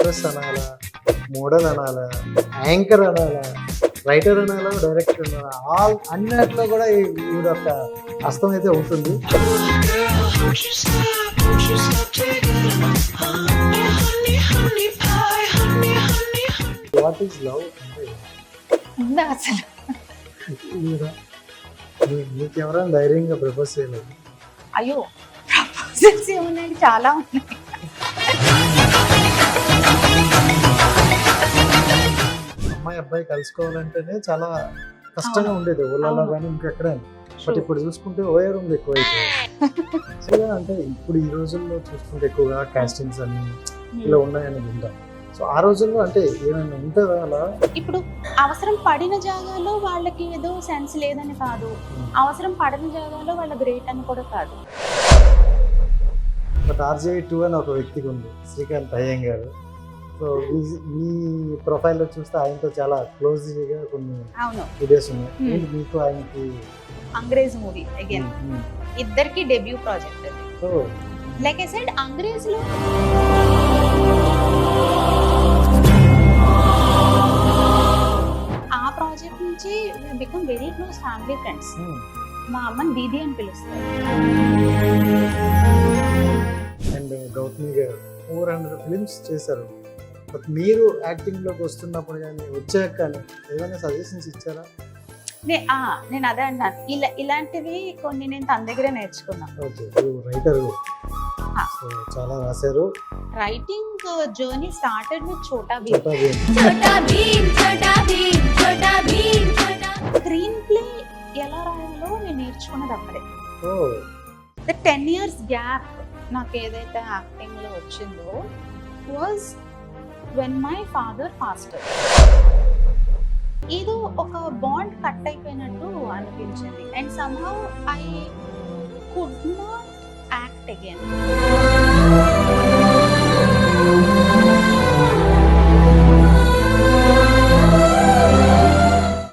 Actress అనాలా, model అనాలా, anchor అనాలా, రైటర్ అనాలా, డైరెక్టర్ అనాలా, ఆల్ అన్నిట్లో కూడా ఈవిడ యొక్క హస్తం అయితే ఉంటుంది. వాట్ ఈస్ లవ్ అంటే ఉందా అసలు? మీకు ఎవరైనా ధైర్యంగా ప్రపోజ్ చేయలేదు? అయ్యో, ప్రపోజల్స్ ఏమున్నాయి, చాలా ఉన్నాయి. అమ్మాయి అబ్బాయి కలుసుకోవాలంటేనే చాలా కష్టంగా ఉండేది ఊళ్ళలో కానీ ఇంకెక్కడైనా. బట్ ఇప్పుడు చూసుకుంటే ఓయర్ ఉంది ఎక్కువ అయితే. అంటే ఇప్పుడు ఈ రోజుల్లో చూసుకుంటే ఎక్కువగా కాస్టింగ్స్ అన్ని ఇలా ఉన్నాయని వింటాం. సో ఆ రోజుల్లో అంటే ఏమైనా ఉంటుందా అలా? ఇప్పుడు అవసరం పడిన జాగాలో వాళ్ళకి ఏదో సెన్స్ లేదని కాదు, అవసరం పడిన జాగాలో వాళ్ళ గ్రేట్ అని కూడా కాదు. బట్ RJ2 అని ఒక వ్యక్తికి ఉంది, శ్రీకాంత్ అయ్యంగారు. సో మీ ప్రొఫైల్లో చూస్తే ఆయనతో చాలా క్లోజ్గా కొన్ని వీడియోస్ ఉన్నాయి. ఏంటి మీకు ఆయనకి? అంగ్రేజ్ మూవీ అగైన్ ఇద్దరికి డెబ్యూ ప్రాజెక్ట్ అది. So like I said, Angrez లో ఆ ప్రాజెక్ట్ నుంచి become very close family friends. మా అమ్మని దీది అని పిలుస్తారు. అండ్ గౌతమి గారు 400 ఫిలిమ్స్ చేశారు. బట్ మీరు యాక్టింగ్లోకి వస్తున్నప్పుడు కానీ వచ్చాక కానీ ఏమైనా సజెషన్స్ ఇచ్చారా? నేను అదే అన్నాను, ఇలాంటివి కొన్ని నేను తన దగ్గరే నేర్చుకున్నాను. ఓకే, రైటర్ చాలా రాశారు. Writing journey started with Chhota Bheem. Screenplay ఎలా రాయాలో నేను నేర్చుకున్నది అప్పుడే. 10 years గ్యాప్ నాకు ఏదైతే యాక్టింగ్ లో వచ్చిందో was when my father passed. ఏదో ఒక బాండ్ కట్ అయిపోయినట్టు అనిపించింది. And somehow I could not act again.